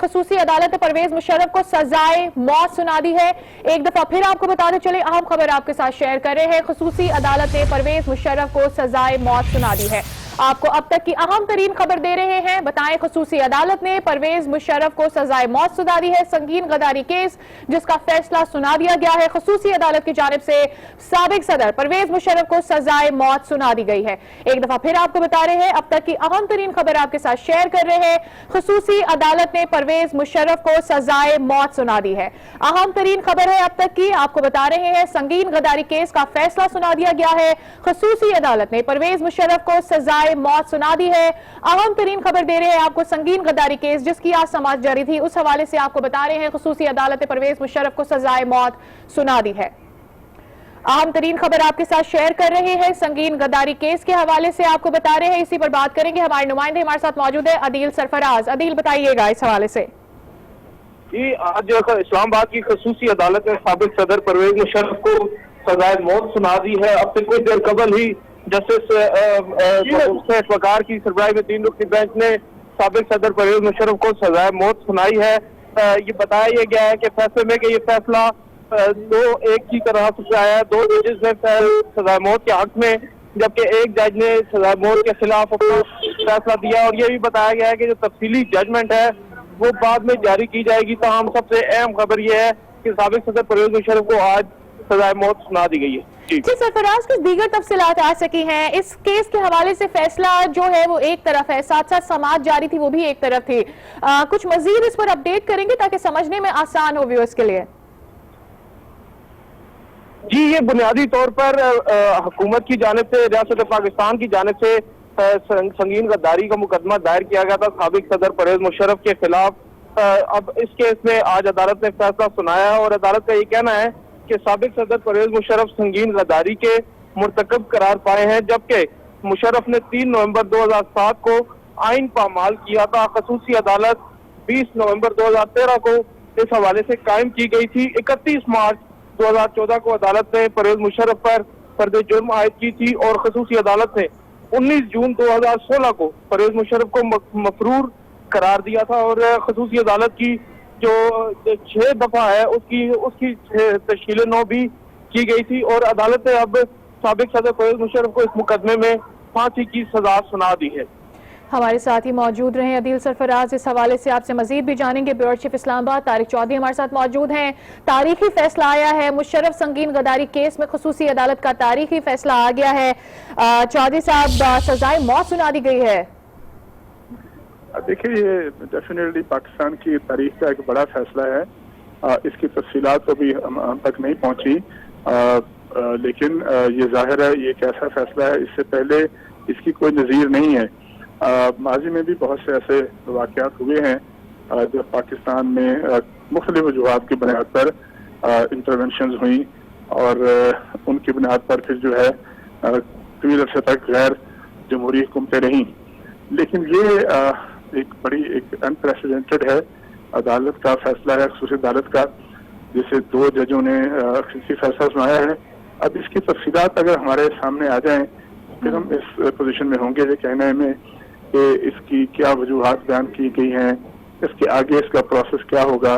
खसूसी अदालत ने परवेज मुशर्रफ को सजाए मौत सुना दी है। एक दफा फिर आपको बताते चले, अहम खबर आपके साथ शेयर कर रहे हैं। खसूसी अदालत ने परवेज मुशर्रफ को सजाए मौत सुना दी है। आपको अब तक की अहम तरीन खबर दे रहे हैं। बताएं, खसूसी अदालत ने परवेज मुशर्रफ को सजाए मौत सुना दी है। संगीन गद्दारी केस जिसका फैसला सुना दिया गया है। खसूसी अदालत की जानिब से साबिक सदर परवेज मुशर्रफ को सजाए मौत सुना दी गई है। एक दफा फिर आपको बता रहे हैं, अब तक की अहम तरीन खबर आपके साथ शेयर कर रहे हैं। खसूसी अदालत ने परवेज मुशर्रफ को सजाए मौत सुना दी है। अहम तरीन खबर है अब तक की, आपको बता रहे हैं। संगीन गद्दारी केस का फैसला सुना दिया गया है। खसूसी अदालत ने परवेज मुशर्रफ को सजाए मौत सुना दी है। अहम तरीन खबर दे रहे हैं आपको। संगीन गद्दारी केस जिसकी आज समाअत जारी थी, उस हवाले से आपको बता रहे हैं खसूसी अदालत ने परवेज मुशर्रफ को सजाए मौत सुना दी है। अहम तरीन खबर आपके साथ शेयर कर रहे हैं। संगीन गद्दारी केस के हवाले से आपको बता रहे हैं, इसी पर बात करेंगे। हमारे नुमाइंदे हमारे साथ मौजूद है अदील सरफराज। अदील, बताइएगा इस हवाले से। जी, आज इस्लामाबाद की खसूसी अदालत ने साबिक सदर परवेज मुशर्रफ को सजाए मौत सुना दी है। अब से कुछ देर कबल ही जस्टिस वकार की सरबराही में 3 रुकनी बेंच ने साबिक सदर परवेज मुशर्रफ को सजाए मौत सुनाई है। ये बताया गया है कि फैसले में कि ये फैसला 2-1 की तरह से आया है। 2 जजेस ने सजाए मौत के हक में, जबकि एक जज ने सजाए मौत के खिलाफ अपना फैसला दिया। और ये भी बताया गया है कि जो तफसीली जजमेंट है वो बाद में जारी की जाएगी। तमाम सबसे अहम खबर यह है कि साबिक सदर परवेज मुशर्रफ को आज सजाए मौत सुना दी गई है। जी सरफराज, कुछ दीगर तफसीलात आ सकी हैं इस केस के हवाले से? फैसला जो है वो एक तरफ है, साथ साथ समाअत जारी थी वो भी एक तरफ थी। कुछ मजीद इस पर अपडेट करेंगे ताकि समझने में आसान हो व्यूअर्स के लिए? जी, ये बुनियादी तौर पर हुकूमत की जानिब से, रियासत पाकिस्तान की जानिब से संगीन गद्दारी का मुकदमा दायर किया गया था साबिक सदर परवेज मुशर्रफ के खिलाफ। अब इस केस में आज अदालत ने फैसला सुनाया है और अदालत का ये कहना है कि साबिक सदर परवेज मुशर्रफ संगीन गद्दारी के मुर्तकब करार पाए हैं, जबकि मुशर्रफ ने 3 नवंबर 2007 को आइन पामाल किया था। खसूसी अदालत 20 नवंबर 2013 को इस हवाले से कायम की गई थी। 31 मार्च 2014 को अदालत ने परवेज मुशर्रफ पर फर्द जुर्म आयद की थी और खसूसी अदालत ने 19 जून 2016 को परवेज मुशर्रफ को मफरूर करार दिया था। और खसूसी अदालत की जो 6 दफा है उसकी तश्कील नौ भी की गई थी और अदालत ने अब साबिक सदर परवेज मुशर्रफ को इस मुकदमे में फांसी की सजा सुना दी है। हमारे साथ ही मौजूद रहे अदील सरफराज। इस हवाले से आपसे मजीद भी जानेंगे। ब्यूरो चीफ इस्लामाबाद तारिक चौधरी हमारे साथ मौजूद हैं। तारीखी फैसला आया है मुशर्रफ संगीन गद्दारी केस में, खसूसी अदालत का तारीखी फैसला आ गया है। चौधरी साहब, सजाए मौत सुना दी गई है। देखिए, ये डेफिनेटली पाकिस्तान की तारीख का एक बड़ा फैसला है। इसकी तफसीलात तो भी हम तक नहीं पहुंची, लेकिन ये जाहिर है ये एक ऐसा फैसला है, इससे पहले इसकी कोई नज़ीर नहीं है। माजी में भी बहुत से ऐसे वाक़यात हुए हैं जब पाकिस्तान में मुख्तलिफ वजूहात की बुनियाद पर इंटरवेंशन हुई और उनकी बुनियाद पर फिर जो है तवील अरसे तक गैर जमहूरी हुकूमतें रहीं। लेकिन ये एक अनप्रेसिडेंटेड है, अदालत का फैसला है, खसूसी अदालत का, जिसे 2 जजों ने खसूसी फैसला सुनाया है। अब इसकी तफसीलात अगर हमारे सामने आ जाएं फिर हम इस पोजीशन में होंगे ये कहने में कि इसकी क्या वजूहात बयान की गई हैं, इसके आगे इसका प्रोसेस क्या होगा।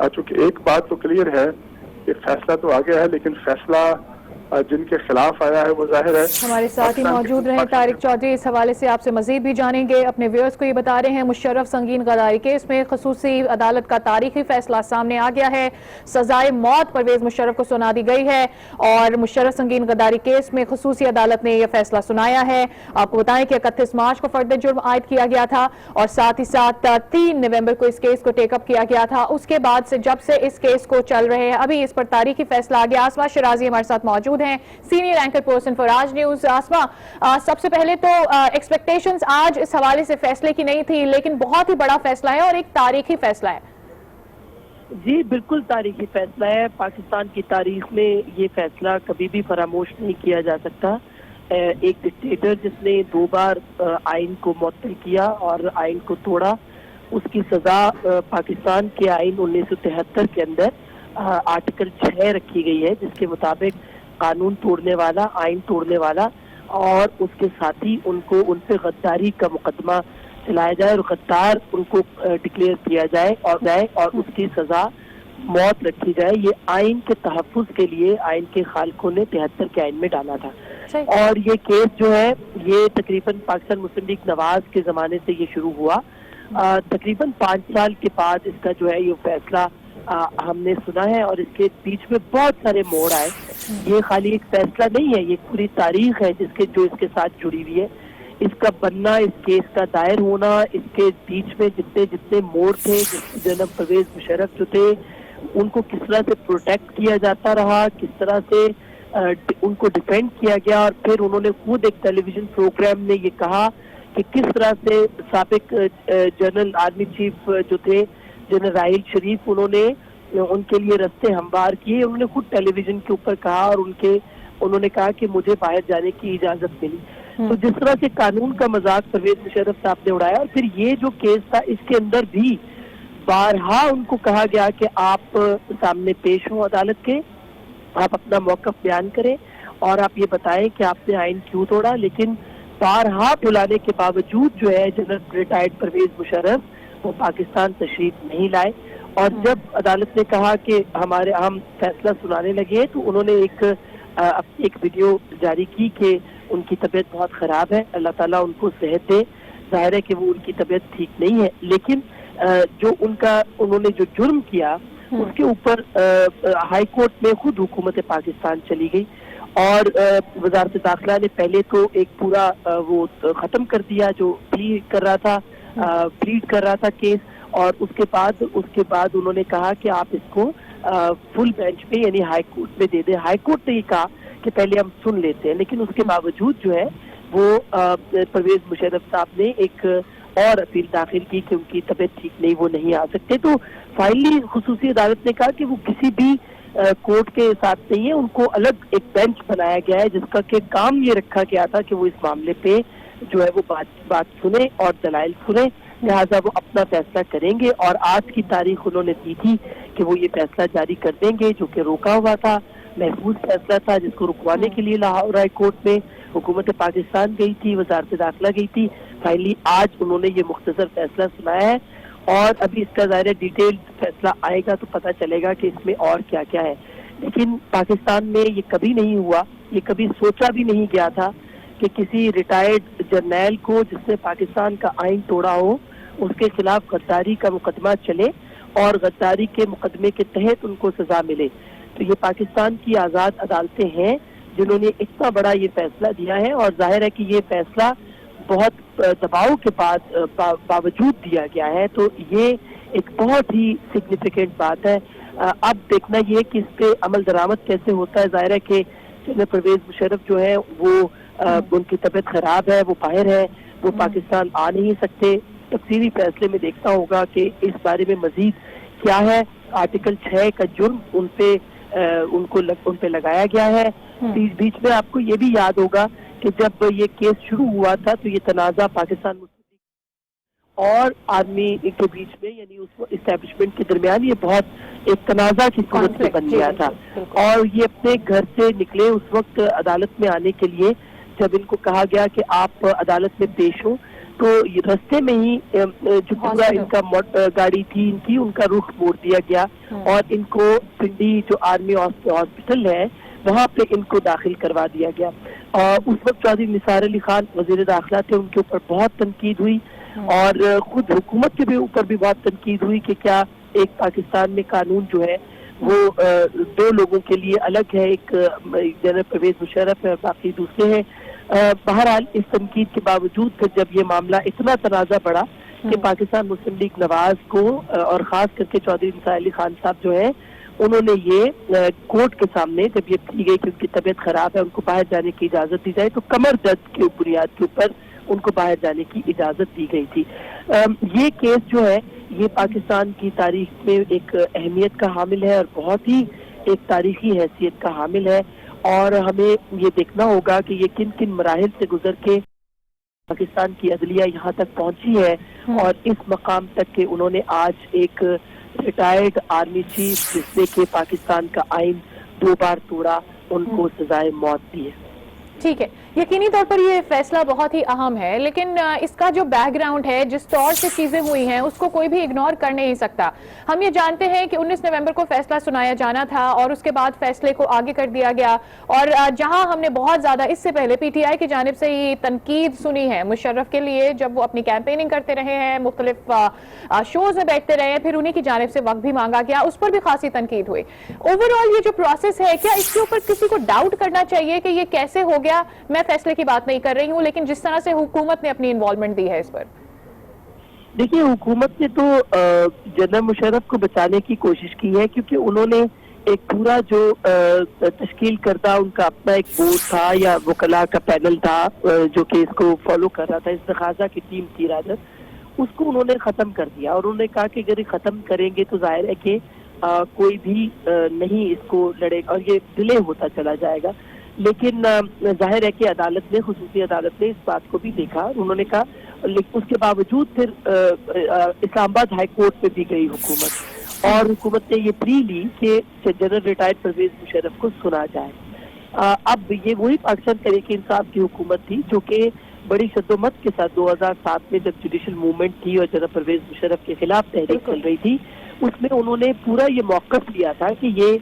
चूंकि एक बात तो क्लियर है कि फैसला तो आ गया है, लेकिन फैसला जिनके खिलाफ आया है वो जाहिर है। हमारे साथ ही मौजूद रहे तारिक चौधरी। इस हवाले से आपसे मजीद भी जानेंगे। अपने व्यूअर्स को ये बता रहे हैं, मुशर्रफ संगीन गद्दारी केस में खसूसी अदालत का तारीखी फैसला सामने आ गया है। सजाए मौत परवेज मुशर्रफ को सुना दी गई है और मुशर्रफ संगीन गद्दारी केस में खसूसी अदालत ने यह फैसला सुनाया है। आपको बताएं कि 31 मार्च को फर्द जुर्म आयद किया गया था और साथ ही साथ 3 नवंबर को इस केस को टेकअप किया गया था। उसके बाद से जब से इस केस को चल रहे हैं, अभी इस पर तारीखी फैसला आ गया। आसमा शराजी हमारे साथ मौजूद हैं, सीनियर एंकर पर्सन फॉर आज न्यूज। आसमा, सबसे पहले तो एक्सपेक्टेशंस आज इस हवाले से फैसले की नहीं थी, लेकिन बहुत ही बड़ा फैसला है और एक तारीखी फैसला है। जी बिल्कुल तारीखी फैसला है। पाकिस्तान की तारीख में ये फैसला कभी भी फरामोश नहीं किया जा सकता। एक डिक्टेटर जिसने 2 बार आइन को मुअत्तल किया और आइन को तोड़ा, उसकी सजा पाकिस्तान के आइन 1973 के अंदर आर्टिकल 6 रखी गई है, जिसके मुताबिक कानून तोड़ने वाला, आइन तोड़ने वाला और उसके साथ ही उन पे गद्दारी का मुकदमा चलाया जाए और गद्दार उनको डिक्लेयर किया जाए और उसकी सजा मौत रखी जाए। ये आइन के तहफ़्फ़ुज़ के लिए आइन के खालकों ने 73 के आइन में डाला था। और ये केस जो है ये तकरीबन पाकिस्तान मुस्लिम लीग नवाज के ज़माने से ये शुरू हुआ। तकरीबन 5 साल के बाद इसका जो है ये फैसला हमने सुना है और इसके बीच में बहुत सारे मोड़ आए। ये खाली एक फैसला नहीं है, ये पूरी तारीख है जो इसके साथ जुड़ी हुई है। इसका बनना, इस केस का दायर होना, इसके बीच में जितने मोड़ थे, जनाब परवेज मुशर्रफ जो थे उनको किस तरह से प्रोटेक्ट किया जाता रहा, किस तरह से उनको डिफेंड किया गया। और फिर उन्होंने खुद एक टेलीविजन प्रोग्राम में ये कहा कि किस तरह से साबिक जनरल आर्मी चीफ जो थे जनरल राहिल शरीफ, उनके लिए रास्ते हमवार किए। उन्होंने खुद टेलीविजन के ऊपर कहा और उन्होंने कहा कि मुझे बाहर जाने की इजाजत मिली। तो जिस तरह से कानून का मजाक परवेज मुशर्रफ साहब ने उड़ाया, और फिर ये जो केस था इसके अंदर भी बारहा उनको कहा गया कि आप सामने पेश हो अदालत के, आप अपना मौक़िफ़ बयान करें और आप ये बताएं कि आपने आइन क्यों तोड़ा। लेकिन बारहा बुलाने के बावजूद जो है जनरल रिटायर्ड परवेज मुशर्रफ वो पाकिस्तान तशरीफ नहीं लाए। और जब अदालत ने कहा कि हम फैसला सुनाने लगे तो उन्होंने एक वीडियो जारी की कि उनकी तबीयत बहुत ख़राब है, अल्लाह ताला उनको सेहत दे। ज़ाहिर है कि वो उनकी तबीयत ठीक नहीं है, लेकिन उन्होंने जो जुर्म किया उसके ऊपर हाई कोर्ट में खुद हुकूमत पाकिस्तान चली गई और वजारत दाखिला ने पहले तो एक पूरा वो ख़त्म कर दिया जो प्लीड कर रहा था केस, और उसके बाद उन्होंने कहा कि आप इसको फुल बेंच पे यानी हाई कोर्ट में दे दें। हाई कोर्ट ने ये कहा कि पहले हम सुन लेते हैं, लेकिन उसके बावजूद जो है वो परवेज मुशर्रफ साहब ने एक और अपील दाखिल की कि उनकी तबीयत ठीक नहीं, वो नहीं आ सकते। तो फाइनली खुसूसी अदालत ने कहा कि वो किसी भी कोर्ट के साथ नहीं है, उनको अलग एक बेंच बनाया गया है जिसका कि काम ये रखा गया था कि वो इस मामले पे जो है वो बात सुने और दलाइल सुने, लिहाजा वो अपना फैसला करेंगे। और आज की तारीख उन्होंने दी थी कि वो ये फैसला जारी कर देंगे जो कि रोका हुआ था, महफूज फैसला था जिसको रुकवाने के लिए लाहौर हाई कोर्ट में हुकूमत पाकिस्तान गई थी, वजारत दाखिला गई थी। फाइनली आज उन्होंने ये मुख्तसर फैसला सुनाया है और अभी इसका ज़ाहिर डिटेल फैसला आएगा तो पता चलेगा कि इसमें और क्या क्या है। लेकिन पाकिस्तान में ये कभी नहीं हुआ, ये कभी सोचा भी नहीं गया था कि किसी रिटायर्ड जर्नैल को जिसने पाकिस्तान का आइन तोड़ा हो उसके खिलाफ गद्दारी का मुकदमा चले और गद्दारी के मुकदमे के तहत उनको सजा मिले। तो ये पाकिस्तान की आज़ाद अदालतें हैं जिन्होंने इतना बड़ा ये फैसला दिया है और जाहिर है कि ये फैसला बहुत दबाव के बावजूद दिया गया है। तो ये एक बहुत ही सिग्निफिकेंट बात है। अब देखना ये कि इस पे अमल दरामद कैसे होता है। जाहिर है कि जनरल परवेज मुशर्रफ जो है वो उनकी तबीयत खराब है, वो बाहर है, वो पाकिस्तान आ नहीं सकते। तफसीली फैसले में देखना होगा कि इस बारे में मजीद क्या है। आर्टिकल 6 का जुर्म उन पे लगाया गया है। बीच में आपको ये भी याद होगा कि जब ये केस शुरू हुआ था तो ये तनाज़ा पाकिस्तान मुस्लिम और आर्मी के बीच में यानी उस इस्टेब्लिशमेंट के दरमियान ये बहुत एक तनाज़ा की सूरत में बन गया था। और ये अपने घर से निकले उस वक्त अदालत में आने के लिए, जब इनको कहा गया कि आप अदालत में पेश हो, तो रास्ते में ही जो पूरा इनका गाड़ी थी इनकी, उनका रुख मोड़ दिया गया और इनको पिंडी जो आर्मी हॉस्पिटल है वहाँ पे इनको दाखिल करवा दिया गया। और उस वक्त चौधरी निसार अली खान वजीर दाखिला थे, उनके ऊपर बहुत तनकीद हुई और खुद हुकूमत के भी ऊपर भी बहुत तनकीद हुई कि क्या एक पाकिस्तान में कानून जो है वो 2 लोगों के लिए अलग है, एक जनरल परवेज मुशर्रफ है और बाकी दूसरे हैं। बहरहाल इस तनकीद के बावजूद फिर जब ये मामला इतना तनाज़ा बढ़ा कि पाकिस्तान मुस्लिम लीग नवाज को और ख़ास करके चौधरी निसार अली खान साहब जो है उन्होंने ये कोर्ट के सामने जब ये की गई कि उनकी तबीयत खराब है, उनको बाहर जाने की इजाज़त दी जाए, तो कमर दर्द के बुनियाद के ऊपर उनको बाहर जाने की इजाज़त दी गई थी। ये केस जो है ये पाकिस्तान की तारीख में एक अहमियत का हामिल है और बहुत ही एक तारीखी हैसियत का हामिल है। और हमें ये देखना होगा कि ये किन किन मराहिल से गुजर के पाकिस्तान की अदलिया यहाँ तक पहुंची है और इस मकाम तक के उन्होंने आज एक रिटायर्ड आर्मी चीफ जिसने कि पाकिस्तान का आइन 2 बार तोड़ा, उनको सजाए मौत दी है। ठीक है। یقینی طور پر یہ فیصلہ بہت ہی اہم ہے، لیکن اس کا جو بیک گراؤنڈ ہے، جس طور سے چیزیں ہوئی ہیں، اس کو کوئی بھی اگنور کر نہیں سکتا۔ ہم یہ جانتے ہیں کہ 19 نومبر کو فیصلہ سنایا جانا تھا اور اس کے بعد فیصلے کو آگے کر دیا گیا، اور جہاں ہم نے بہت زیادہ اس سے پہلے پی ٹی آئی کی جانب سے یہ تنقید سنی ہے مشرف کے لیے، جب وہ اپنی کیمپیننگ کرتے رہے ہیں، مختلف شوز میں بیٹھتے رہے ہیں، پھر انہی کی جانب سے وقت بھی مانگا گیا، اس پر بھی خاصی تنقید ہوئی۔ اوور آل یہ جو پروسیس ہے، کیا اس کے اوپر کسی کو ڈاؤٹ کرنا چاہیے کہ یہ کیسے ہو گیا؟ میں فیصلے کی بات نہیں کر رہی ہوں، لیکن جس طرح سے حکومت نے اپنی انوالومنٹ دی ہے اس پر۔ دیکھیے، حکومت نے تو جنرل مشرف کو بچانے کی کوشش کی ہے، کیونکہ انہوں نے ایک پورا جو تشکیل کردہ ان کا اپنا ایک بورڈ تھا یا وکلاء کا پینل تھا جو کہ اس کو فالو کر رہا تھا، استخاذہ کی ٹیم تھی راجر، اس کو انہوں نے ختم کر دیا، اور انہوں نے کہا کہ اگر یہ ختم کریں گے تو ظاہر ہے کہ کوئی بھی نہیں اس کو لڑے گا اور یہ ڈیلے ہوتا چلا جائے گا۔ لیکن ظاہر ہے کہ عدالت نے، خصوصی عدالت نے اس بات کو بھی دیکھا، انہوں نے کہا، لیکن اس کے باوجود پھر اسلام آباد ہائی کورٹ پہ بھی گئی حکومت، اور حکومت نے یہ پری لی کہ جنرل ریٹائرڈ پرویز مشرف کو سنا جائے۔ اب یہ وہی پاکستان تحریک انصاف کی حکومت تھی جو کہ بڑی شد و مت کے ساتھ 2007 میں جب جوڈیشل موومنٹ تھی اور جنرل پرویز مشرف کے خلاف تحریک چل رہی تھی، اس میں انہوں نے پورا یہ موقف لیا تھا کہ یہ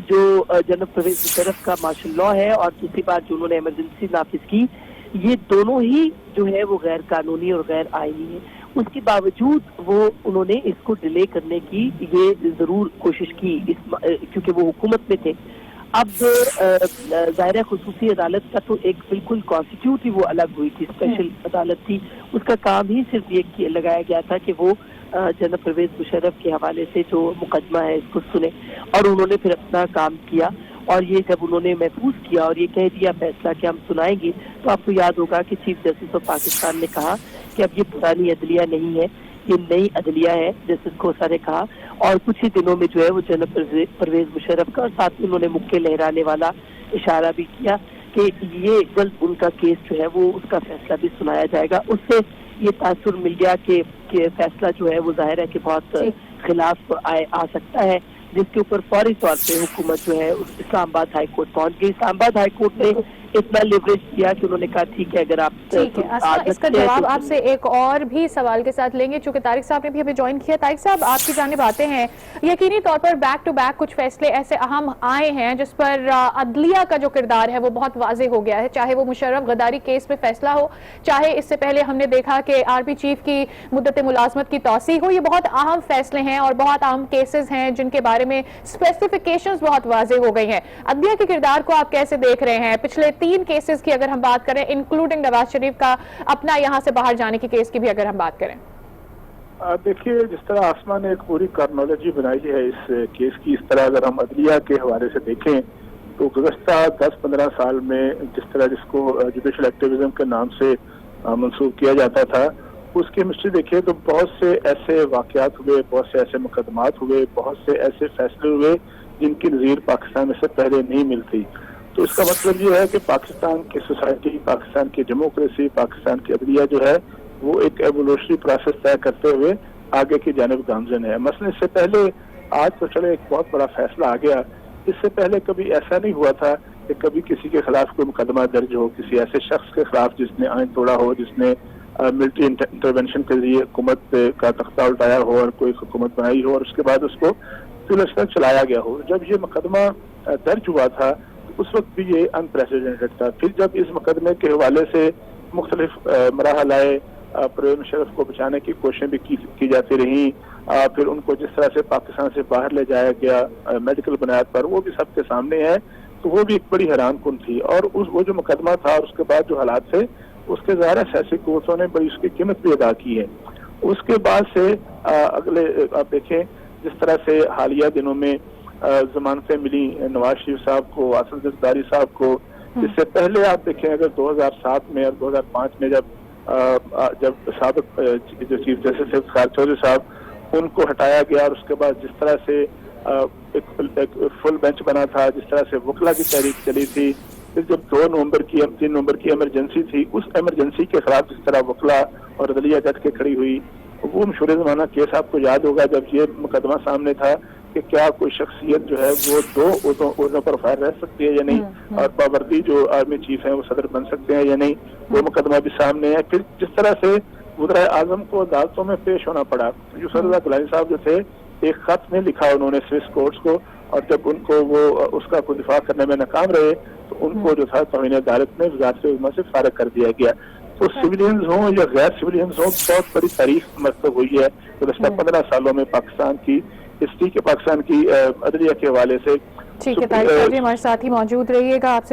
جو جنرل پرویز مشرف کا مارشل لاء ہے اور دوسری بات جو انہوں نے ایمرجنسی نافذ کی، یہ دونوں ہی جو ہے وہ غیر قانونی اور غیر آئینی ہے۔ اس کے باوجود انہوں نے اس کو ڈیلے کرنے کی یہ ضرور کوشش کی، کیونکہ وہ حکومت میں تھے۔ اب ظاہر خصوصی عدالت کا تو ایک بالکل کانسٹیٹیوٹ ہی وہ الگ ہوئی تھی، اسپیشل عدالت تھی، اس کا کام ہی صرف یہ لگایا گیا تھا کہ وہ جنرل پرویز مشرف کے حوالے سے جو مقدمہ ہے اس کو سنے، اور انہوں نے پھر اپنا کام کیا، اور یہ جب انہوں نے محفوظ کیا اور یہ کہہ دیا فیصلہ کہ ہم سنائیں گے، تو آپ کو یاد ہوگا کہ چیف جسٹس آف پاکستان نے کہا کہ اب یہ پرانی عدلیہ نہیں ہے، یہ نئی عدلیہ ہے، جسٹس کھوسا نے کہا، اور کچھ ہی دنوں میں جو ہے وہ جنرل پرویز مشرف کا، اور ساتھ میں انہوں نے مکے لہرانے والا اشارہ بھی کیا کہ یہ جلد ان کا کیس جو ہے وہ اس کا فیصلہ بھی سنایا جائے گا۔ اس سے یہ تاثر مل گیا کہ فیصلہ جو ہے وہ ظاہر ہے کہ بہت خلاف آ سکتا ہے، جس کے اوپر فوری طور پہ حکومت جو ہے اسلام آباد ہائی کورٹ پہنچ گئی۔ اسلام آباد ہائی کورٹ نے اتنا لیوریج کیا کہ انہوں نے کہا ٹھیک ہے، اگر آپ اس کا جواب آپ سے ایک اور بھی سوال کے ساتھ لیں گے، چونکہ طارق صاحب نے بھی ہمیں جوائن کیا۔ طارق صاحب، آپ کی جانب آتے ہیں، یقینی طور پر بیک ٹو بیک کچھ فیصلے ایسے اہم آئے ہیں جس پر عدلیہ کا جو کردار ہے وہ بہت واضح ہو گیا ہے، چاہے وہ مشرف غداری کیس پہ فیصلہ ہو، چاہے اس سے پہلے ہم نے دیکھا کہ آر پی چیف کی مدت ملازمت کی توسیع ہو۔ یہ بہت اہم فیصلے ہیں اور بہت اہم کیسز ہیں جن کے بارے میں اسپیسیفکیشنز بہت واضح ہو گئی ہیں۔ عدلیہ کے کردار کو آپ کیسے دیکھ رہے ہیں؟ پچھلے 3 کیسز کی اگر ہم بات کریں، انکلوڈنگ نواز شریف کا اپنا یہاں سے باہر جانے کی کیس کی بھی اگر ہم بات کریں۔ دیکھیے، جس طرح آسما نے ایک پوری کارنالوجی بنائی ہے اس کیس کی، اس طرح اگر ہم عدلیہ کے حوالے سے دیکھیں تو گزشتہ 10-15 سال میں جس کو جوڈیشل ایکٹیویزم کے نام سے منسوخ کیا جاتا تھا، اس کی ہسٹری دیکھیں تو بہت سے ایسے واقعات ہوئے، بہت سے ایسے مقدمات ہوئے، بہت سے ایسے فیصلے ہوئے جن کی نظیر پاکستان میں سے پہلے نہیں ملتی۔ تو اس کا مطلب یہ ہے کہ پاکستان کی سوسائٹی، پاکستان کی ڈیموکریسی، پاکستان کی عدلیہ جو ہے وہ ایک ایوولوشنری پروسیس طے کرتے ہوئے آگے کی جانب گامزن ہے۔ مثلا اس سے پہلے، آج تو چلے ایک بہت بڑا فیصلہ آ گیا، اس سے پہلے کبھی ایسا نہیں ہوا تھا کہ کبھی کسی کے خلاف کوئی مقدمہ درج ہو، کسی ایسے شخص کے خلاف جس نے آئین توڑا ہو، جس نے ملٹری انٹرونشن کے ذریعے حکومت کا تختہ الٹایا ہو اور کوئی حکومت بنائی ہو اور اس کے بعد اس کو چلایا گیا ہو۔ جب یہ مقدمہ درج ہوا تھا اس وقت بھی یہ انپریسیڈنٹڈ تھا۔ پھر جب اس مقدمے کے حوالے سے مختلف مراحل آئے، پرویز مشرف کو بچانے کی کوششیں بھی کی جاتی رہیں، پھر ان کو جس طرح سے پاکستان سے باہر لے جایا گیا میڈیکل بنیاد پر، وہ بھی سب کے سامنے ہے، تو وہ بھی ایک بڑی حیران کن تھی۔ اور وہ جو مقدمہ تھا اور اس کے بعد جو حالات تھے، اس کے ظاہر سیاسی قوتوں نے بڑی اس کی قیمت بھی ادا کی ہے۔ اس کے بعد سے اگلے آپ دیکھیں جس طرح سے حالیہ دنوں میں ضمانتیں ملی نواز شریف صاحب کو، اسد زرداری صاحب کو، اس سے پہلے آپ دیکھیں اگر 2007 میں اور 2005 میں جب سابق جو چیف جسٹس افتخار چودھری صاحب، ان کو ہٹایا گیا، اور اس کے بعد جس طرح سے ایک فل بینچ بنا تھا، جس طرح سے وکلا کی تحریک چلی تھی، پھر جب 3 نومبر کی ایمرجنسی تھی، اس ایمرجنسی کے خلاف جس طرح وکلا اور عدلیہ ڈٹ کے کھڑی ہوئی، وہ مشہور زمانہ کیس آپ کو یاد ہوگا جب یہ مقدمہ سامنے تھا کہ کیا کوئی شخصیت جو ہے وہ دو عہدوں پر فائر رہ سکتی ہے یا نہیں، اور باوردی جو آرمی چیف ہیں وہ صدر بن سکتے ہیں یا نہیں، وہ مقدمہ بھی سامنے ہے۔ پھر جس طرح سے وزرائے اعظم کو عدالتوں میں پیش ہونا پڑا، یوسف رضا گیلانی صاحب جو تھے ایک خط میں لکھا انہوں نے سوئس کورٹس کو، اور جب ان کو وہ اس کا کوئی دفاع کرنے میں ناکام رہے تو ان کو جو تھا توہین عدالت میں وزارت عظمیٰ سے فارغ کر دیا گیا۔ تو سویلینز ہوں یا غیر سویلینز ہوں، بہت بڑی تاریخ مرتب ہوئی ہے گزشتہ 15 سالوں میں پاکستان کی عدلیہ کے حوالے سے۔ ٹھیک ہے طارق صاحب، ہمارے ساتھ ہی موجود رہیے گا، آپ سے